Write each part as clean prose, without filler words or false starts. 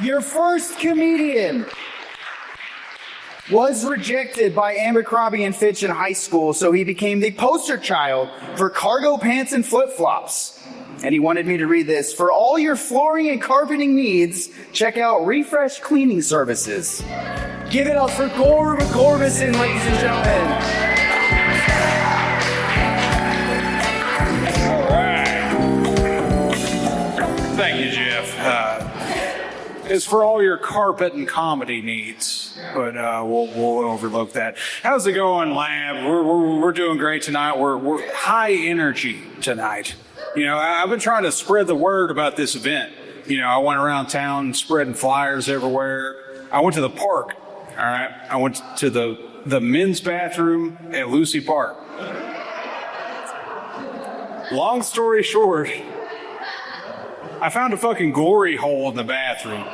Your first comedian was rejected by Abercrombie and Fitch in high school, so he became the poster child for cargo pants and flip-flops. And he wanted me to read this. For all your flooring and carpeting needs, check out Refresh Cleaning Services. Give it up for Gorb Gorbinson, ladies and gentlemen. All right. Thank you, Jeff. It's for all your carpet and comedy needs, but we'll overlook that. How's it going, lab? We're doing great tonight. We're high energy tonight. You know, I've been trying to spread the word about this event. You know, I went around town spreading flyers everywhere. I went to the park. All right, I went to the men's bathroom at Lucy Park. Long story short, I found a fucking glory hole in the bathroom.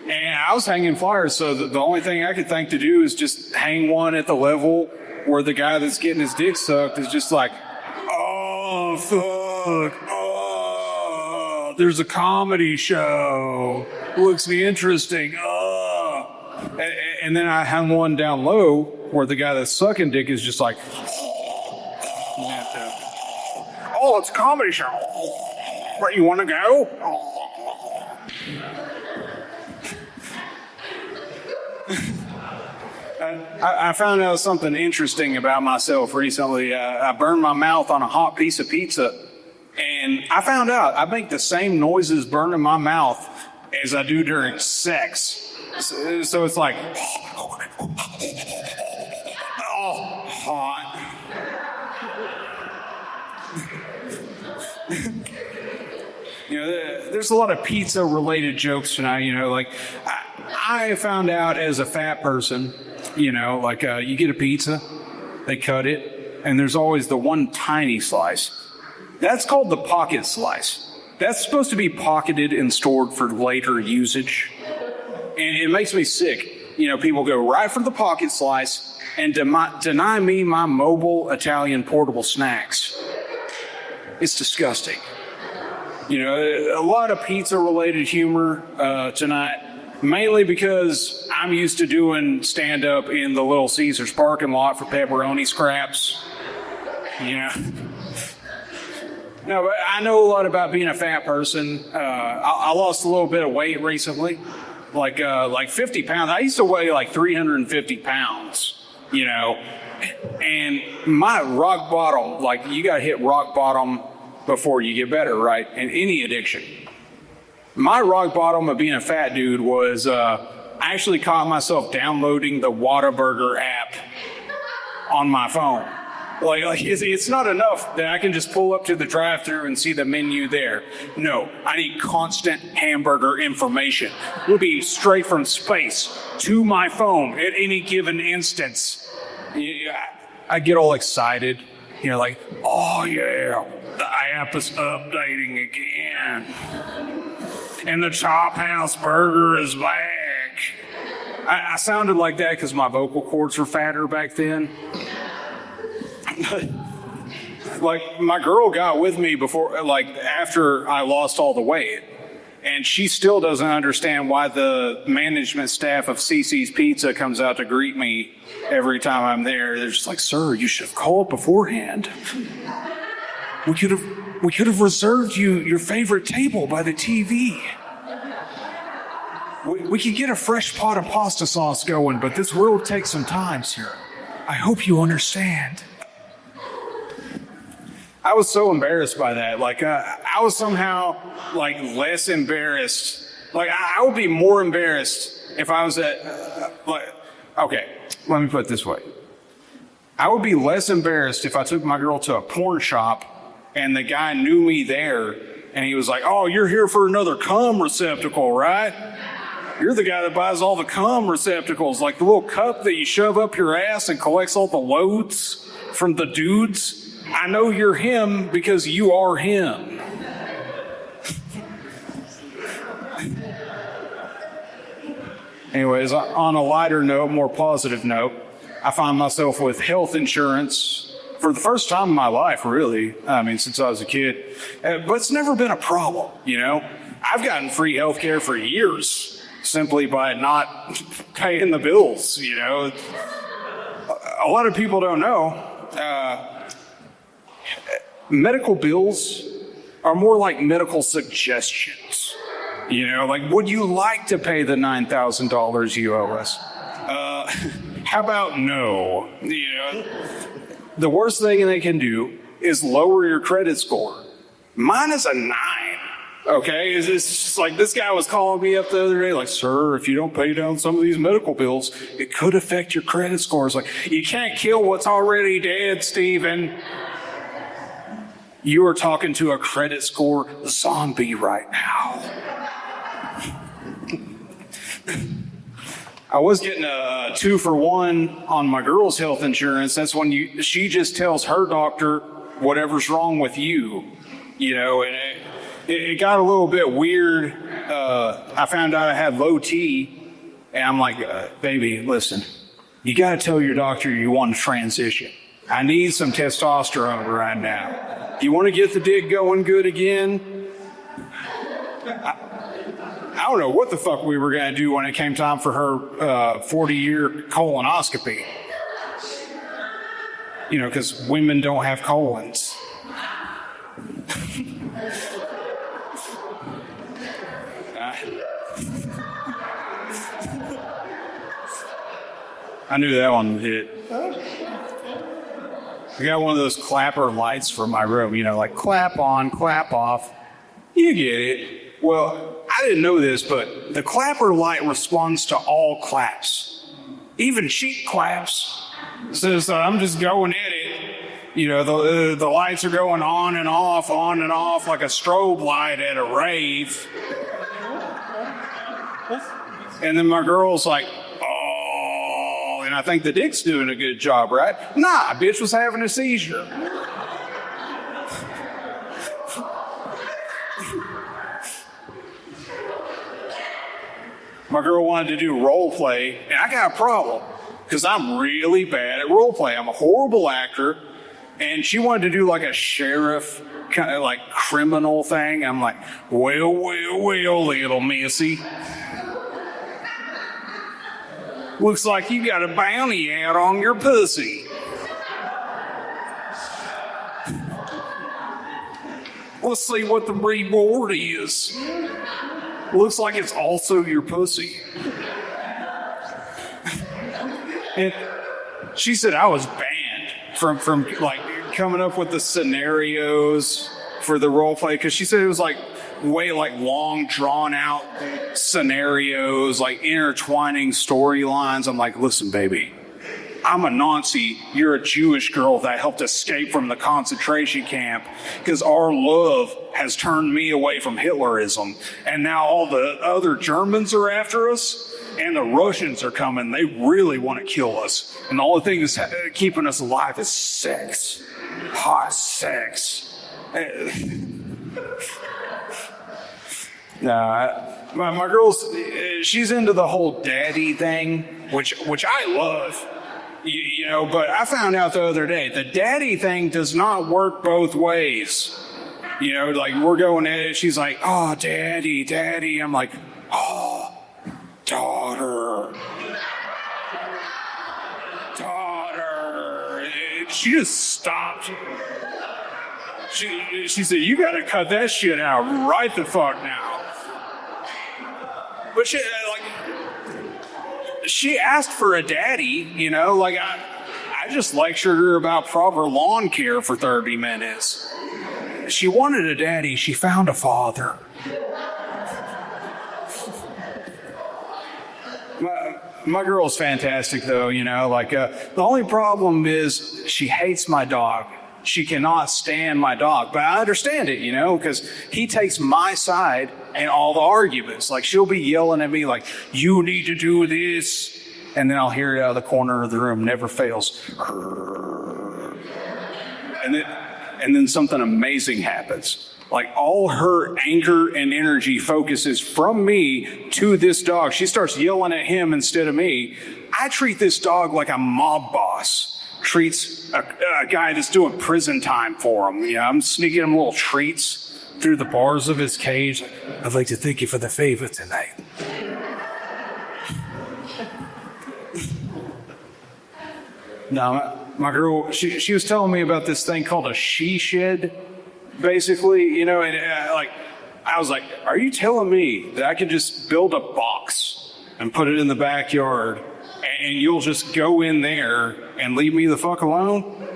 And I was hanging flyers, so the only thing I could think to do is just hang one at the level where the guy that's getting his dick sucked is just like, oh, fuck, oh, there's a comedy show. Looks interesting, oh. And then I hung one down low where the guy that's sucking dick is just like, oh, it's a comedy show. What, you want to go? I found out something interesting about myself recently. I burned my mouth on a hot piece of pizza, and I found out I make the same noises burning my mouth as I do during sex. So it's like, oh, hot. You know, there's a lot of pizza-related jokes tonight. You know, like I found out as a fat person, you know, like you get a pizza, they cut it, and there's always the one tiny slice. That's called the pocket slice. That's supposed to be pocketed and stored for later usage. And it makes me sick. You know, people go right for the pocket slice and deny me my mobile Italian portable snacks. It's disgusting. You know, a lot of pizza-related humor tonight, mainly because I'm used to doing stand-up in the Little Caesars parking lot for pepperoni scraps. You know. No, but I know a lot about being a fat person. I lost a little bit of weight recently, like 50 pounds. I used to weigh like 350 pounds, you know. And my rock bottom, like you got to hit rock bottom before you get better, right? In any addiction. My rock bottom of being a fat dude was I actually caught myself downloading the Whataburger app on my phone. Like it's not enough that I can just pull up to the drive-thru and see the menu there. No, I need constant hamburger information. It'll be straight from space to my phone at any given instance. I get all excited. You know, like, oh yeah, the app is updating again. And the Chop House Burger is back. I sounded like that because my vocal cords were fatter back then. Like, my girl got with me before, like, after I lost all the weight. And she still doesn't understand why the management staff of CC's Pizza comes out to greet me every time I'm there. They're just like, sir, you should have called beforehand. We could have reserved you your favorite table by the TV. We could get a fresh pot of pasta sauce going, but this will take some time, sir. I hope you understand. I was so embarrassed by that. Like, I was somehow, like, less embarrassed. Like, I would be more embarrassed if I was at, okay, let me put it this way. I would be less embarrassed if I took my girl to a porn shop and the guy knew me there and he was like, oh, you're here for another cum receptacle, right? You're the guy that buys all the cum receptacles, like the little cup that you shove up your ass and collects all the loads from the dudes. I know you're him because you are him. Anyways, on a lighter note, more positive note, I find myself with health insurance for the first time in my life, really. I mean, since I was a kid. But it's never been a problem, you know? I've gotten free health care for years simply by not paying the bills, you know. A lot of people don't know. Medical bills are more like medical suggestions. You know, like, would you like to pay the $9,000 you owe us? How about no? You know, the worst thing they can do is lower your credit score. Mine is a 9. Okay, it's just like this guy was calling me up the other day, like, sir, if you don't pay down some of these medical bills, it could affect your credit scores. Like, you can't kill what's already dead, Stephen. You are talking to a credit score zombie right now. I was getting a 2-for-1 on my girl's health insurance. That's when she just tells her doctor whatever's wrong with you, you know, and it got a little bit weird. I found out I had low T, and I'm like, baby, listen, you got to tell your doctor you want to transition. I need some testosterone right now. You want to get the dick going good again? I don't know what the fuck we were going to do when it came time for her 40-year colonoscopy. You know, because women don't have colons. I knew that one would hit. I got one of those clapper lights for my room, you know, like clap on, clap off. You get it. Well, I didn't know this, but the clapper light responds to all claps, even cheap claps. So I'm just going at it. You know, the lights are going on and off, like a strobe light at a rave. And then my girl's like, oh, and I think the dick's doing a good job, right? Nah, bitch was having a seizure. My girl wanted to do role play, and I got a problem because I'm really bad at role play. I'm a horrible actor, and she wanted to do like a sheriff kind of like criminal thing. I'm like, well, little missy. Looks like you got a bounty out on your pussy. Let's see what the reward is. Looks like it's also your pussy. And she said I was banned from like coming up with the scenarios for the role play, because she said it was like way like long drawn out scenarios, like intertwining storylines. I'm like, listen, baby, I'm a Nazi. You're a Jewish girl that helped escape from the concentration camp because our love has turned me away from Hitlerism. And now all the other Germans are after us and the Russians are coming. They really want to kill us. And the only thing that's keeping us alive is sex. Hot sex. My girl's, she's into the whole daddy thing, which I love. You know, but I found out the other day, the daddy thing does not work both ways. You know, like we're going at it, she's like, oh, daddy. I'm like, oh, daughter. She just stopped. She said, you gotta cut that shit out right the fuck now. But she asked for a daddy, you know, like I just lectured her about proper lawn care for 30 minutes. She wanted a daddy, she found a father. My girl's fantastic though, you know, like the only problem is she hates my dog. She cannot stand my dog, but I understand it, you know, because he takes my side in all the arguments. Like she'll be yelling at me like, you need to do this. And then I'll hear it out of the corner of the room, never fails. And then something amazing happens. Like all her anger and energy focuses from me to this dog. She starts yelling at him instead of me. I treat this dog like a mob boss treats a guy that's doing prison time for him. You know, I'm sneaking him little treats, through the bars of his cage. I'd like to thank you for the favor tonight. Now, my girl, she was telling me about this thing called a she shed, basically, you know, and I was like, are you telling me that I could just build a box and put it in the backyard and you'll just go in there and leave me the fuck alone?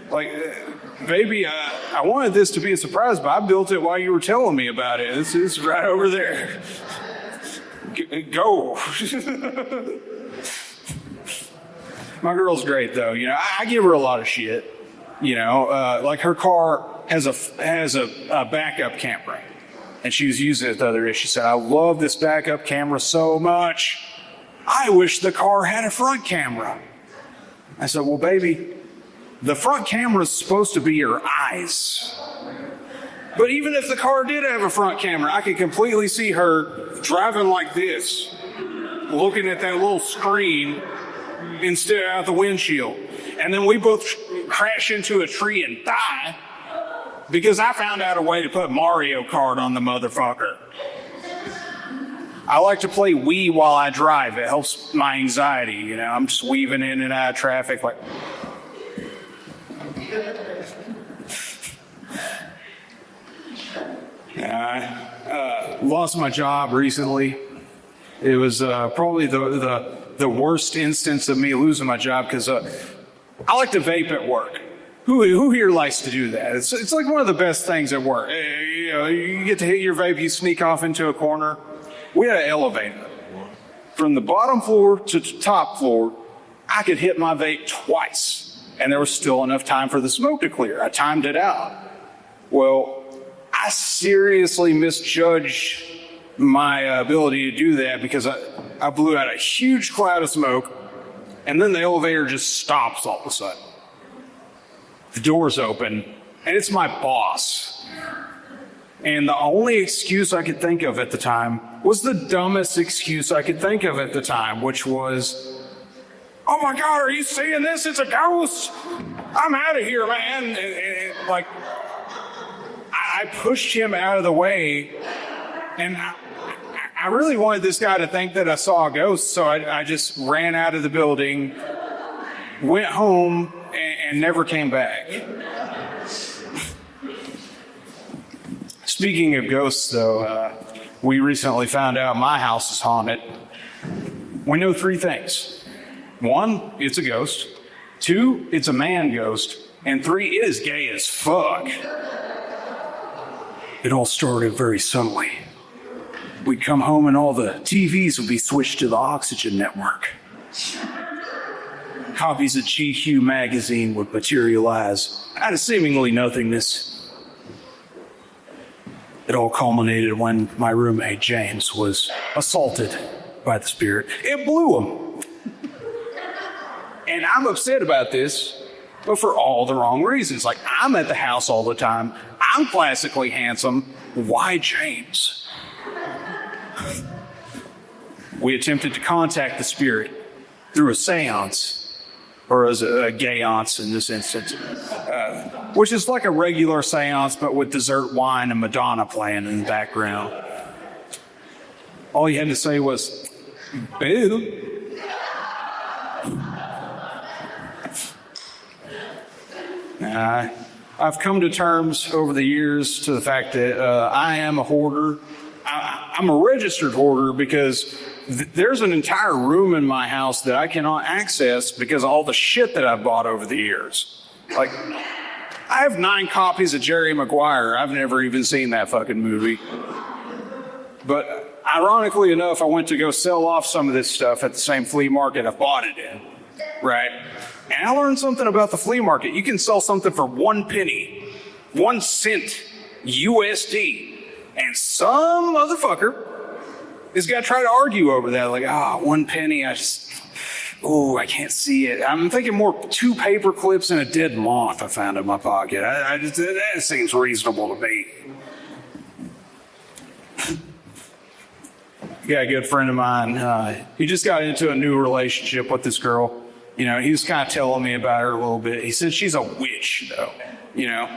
Like, baby, I wanted this to be a surprise, but I built it while you were telling me about it. It's right over there. Go. My girl's great, though. You know, I give her a lot of shit. You know, like her car has a backup camera, and she was using it the other day. She said, "I love this backup camera so much. I wish the car had a front camera." I said, "Well, baby, the front camera is supposed to be your eyes. But even if the car did have a front camera, I could completely see her driving like this, looking at that little screen instead out the windshield. And then we both crash into a tree and die because I found out a way to put Mario Kart on the motherfucker. I like to play Wii while I drive. It helps my anxiety, you know. I'm just weaving in and out of traffic like..." I lost my job recently. It was probably the worst instance of me losing my job because I like to vape at work. Who here likes to do that? It's like one of the best things at work. You know, you get to hit your vape, you sneak off into a corner. We had an elevator. From the bottom floor to the top floor, I could hit my vape twice, and there was still enough time for the smoke to clear. I timed it out. Well, I seriously misjudged my ability to do that because I blew out a huge cloud of smoke, and then the elevator just stops all of a sudden. The door's open, and it's my boss. And the only excuse I could think of at the time was the dumbest excuse I could think of at the time, which was, "Oh my God, are you seeing this? It's a ghost. I'm out of here, man." And like, I pushed him out of the way, and I really wanted this guy to think that I saw a ghost, so I just ran out of the building, went home, and never came back. Speaking of ghosts, though, we recently found out my house is haunted. We know 3 things. 1, it's a ghost. 2, it's a man ghost. And 3, it is gay as fuck. It all started very subtly. We'd come home and all the TVs would be switched to the Oxygen network. Copies of GQ magazine would materialize out of seemingly nothingness. It all culminated when my roommate James was assaulted by the spirit. It blew him. And I'm upset about this, but for all the wrong reasons. Like, I'm at the house all the time. I'm classically handsome. Why James? We attempted to contact the spirit through a seance, or as a gayance in this instance, which is like a regular seance, but with dessert wine and Madonna playing in the background. All he had to say was, "Boo." I've come to terms over the years to the fact that I am a hoarder. I'm a registered hoarder because there's an entire room in my house that I cannot access because of all the shit that I've bought over the years. Like, I have 9 copies of Jerry Maguire. I've never even seen that fucking movie. But ironically enough, I went to go sell off some of this stuff at the same flea market I bought it in, right? And I learned something about the flea market. You can sell something for 1 penny, 1 cent USD, and some motherfucker is going to try to argue over that. Like, 1 penny, I can't see it. I'm thinking more 2 paper clips and a dead moth I found in my pocket. That seems reasonable to me. Yeah, a good friend of mine, he just got into a new relationship with this girl. You know, he was kind of telling me about her a little bit. He said she's a witch, though, you know.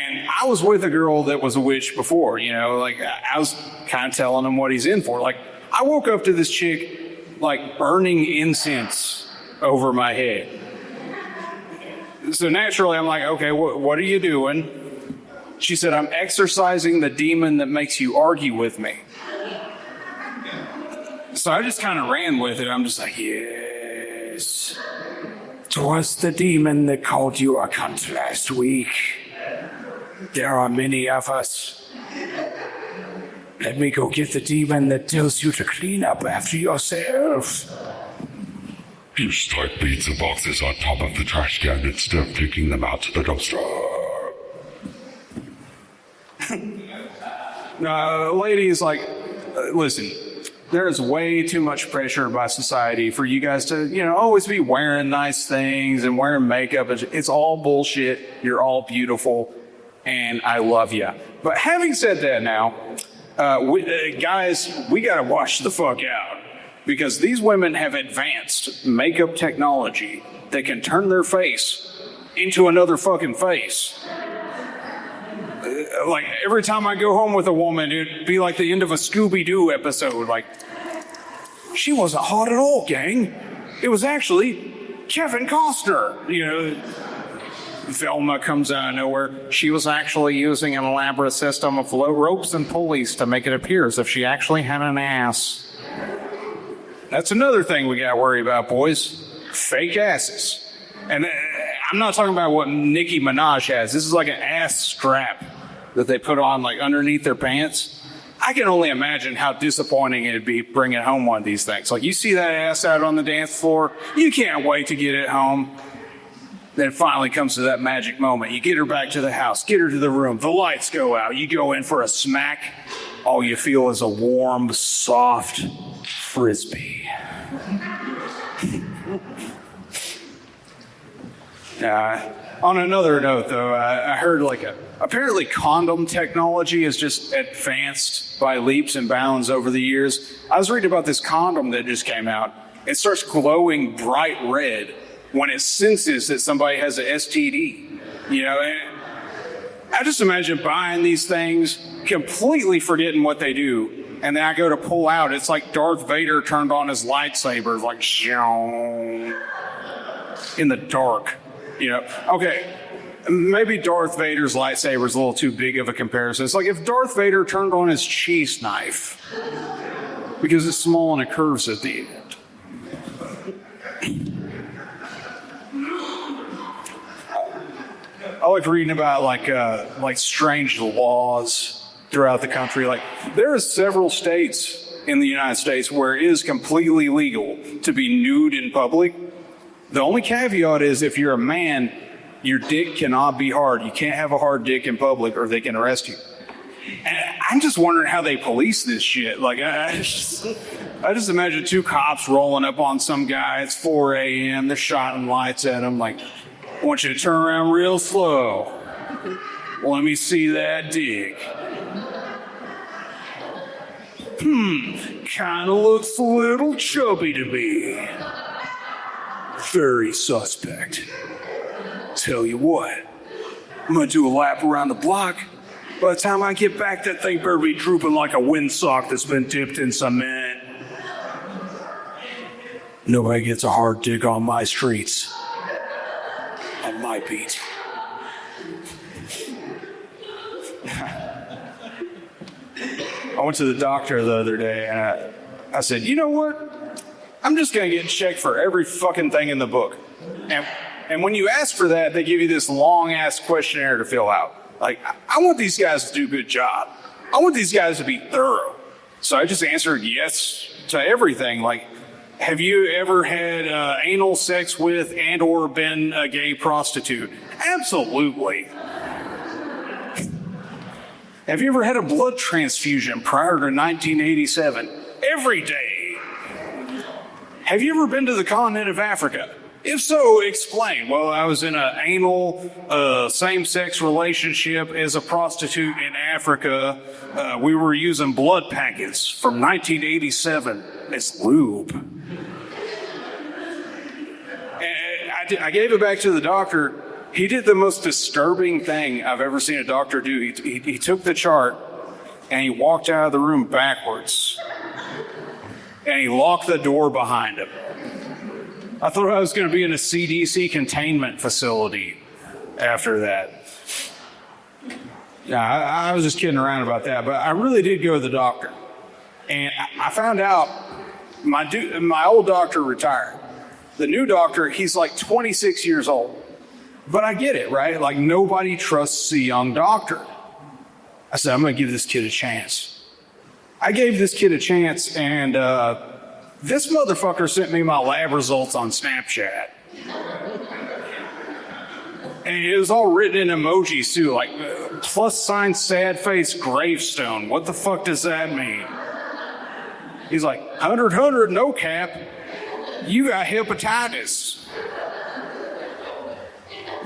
And I was with a girl that was a witch before, you know, like I was kind of telling him what he's in for. Like I woke up to this chick like burning incense over my head. So naturally I'm like, okay, what are you doing? She said, I'm exorcising the demon that makes you argue with me. So I just kind of ran with it. I'm just like, yes. 'Twas the demon that called you a cunt last week. There are many of us. Let me go get the demon that tells you to clean up after yourself. You stack pizza boxes on top of the trash can instead of taking them out to the dumpster. No, ladies, like, listen, there is way too much pressure by society for you guys to, you know, always be wearing nice things and wearing makeup. It's all bullshit. You're all beautiful, and I love you. But having said that now, guys, we got to wash the fuck out because these women have advanced makeup technology that can turn their face into another fucking face. Like every time I go home with a woman, it'd be like the end of a Scooby-Doo episode. Like, she wasn't hot at all, gang. It was actually Kevin Costner. You know, Velma comes out of nowhere. She was actually using an elaborate system of ropes and pulleys to make it appear as if she actually had an ass. That's another thing we got to worry about, boys. Fake asses. And I'm not talking about what Nicki Minaj has. This is like an ass strap that they put on like underneath their pants. I can only imagine how disappointing it'd be bringing home one of these things. Like you see that ass out on the dance floor, you can't wait to get it home. Then it finally comes to that magic moment. You get her back to the house, get her to the room, the lights go out, you go in for a smack. All you feel is a warm, soft frisbee. On another note, though, I heard apparently condom technology has just advanced by leaps and bounds over the years. I was reading about this condom that just came out. It starts glowing bright red when it senses that somebody has an STD. You know, and I just imagine buying these things, completely forgetting what they do, and then I go to pull out. It's like Darth Vader turned on his lightsaber, like in the dark. You know, okay, maybe Darth Vader's lightsaber is a little too big of a comparison. It's like if Darth Vader turned on his cheese knife because it's small and it curves at the end. I like reading about like strange laws throughout the country. Like there are several states in the United States where it is completely legal to be nude in public. The only caveat is if you're a man, your dick cannot be hard. You can't have a hard dick in public or they can arrest you. And I'm just wondering how they police this shit. Like, I just imagine two cops rolling up on some guy. It's 4 a.m. They're shotting lights at him. Like, I want you to turn around real slow. Let me see that dick. Kind of looks a little chubby to me. Very suspect. Tell you what, I'm gonna do a lap around the block. By the time I get back, that thing better be drooping like a windsock that's been dipped in cement. Nobody gets a hard dick on my streets. On my beat. I went to the doctor the other day and I said, you know what? I'm just going to get checked for every fucking thing in the book. And when you ask for that, they give you this long-ass questionnaire to fill out. Like, I want these guys to do a good job. I want these guys to be thorough. So I just answered yes to everything. Like, have you ever had anal sex with and or been a gay prostitute? Absolutely. Have you ever had a blood transfusion prior to 1987? Every day. Have you ever been to the continent of Africa? If so, explain. Well, I was in an anal same-sex relationship as a prostitute in Africa. We were using blood packets from 1987 as lube. And I gave it back to the doctor. He did the most disturbing thing I've ever seen a doctor do. He took the chart and he walked out of the room backwards. And he locked the door behind him. I thought I was going to be in a CDC containment facility after that. Yeah, I was just kidding around about that, but I really did go to the doctor. And I found out my old doctor retired. The new doctor, he's like 26 years old. But I get it, right? Like, nobody trusts a young doctor. I said, I'm going to give this kid a chance. I gave this kid a chance, and this motherfucker sent me my lab results on Snapchat. And it was all written in emojis, too, like plus sign, sad face, gravestone. What the fuck does that mean? He's like, 100, no cap. You got hepatitis.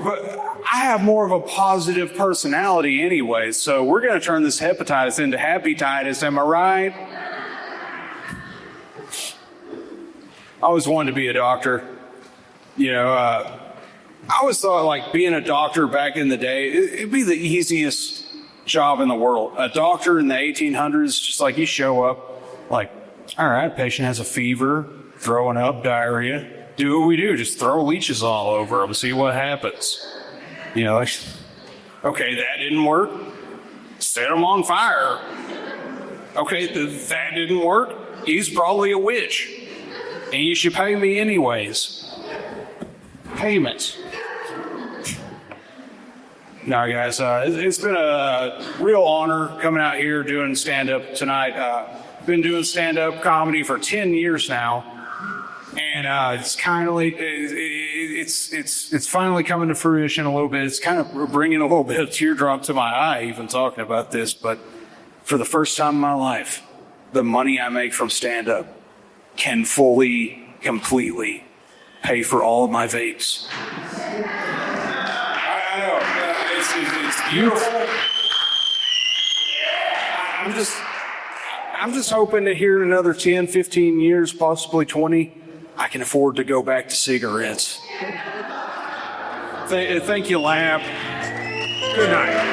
But I have more of a positive personality anyway, so we're going to turn this hepatitis into happy-titis, am I right? I always wanted to be a doctor. You know, I always thought, like, being a doctor back in the day, it'd be the easiest job in the world. A doctor in the 1800s, just like you show up, like, all right, patient has a fever, throwing up, diarrhea. Do what we do, just throw leeches all over them, see what happens. You know, like, okay, that didn't work. Set him on fire. Okay, that didn't work. He's probably a witch. And you should pay me anyways. Payment. No, guys, it's been a real honor coming out here doing stand-up tonight. Been doing stand-up comedy for 10 years now. And it's kind of like, it's finally coming to fruition a little bit. It's kind of bringing a little bit of teardrop to my eye even talking about this. But for the first time in my life, the money I make from stand-up can fully, completely pay for all of my vapes. I know. It's beautiful. I'm just hoping that here in another 10, 15 years, possibly 20, I can afford to go back to cigarettes. Thank you, Lab. Good night.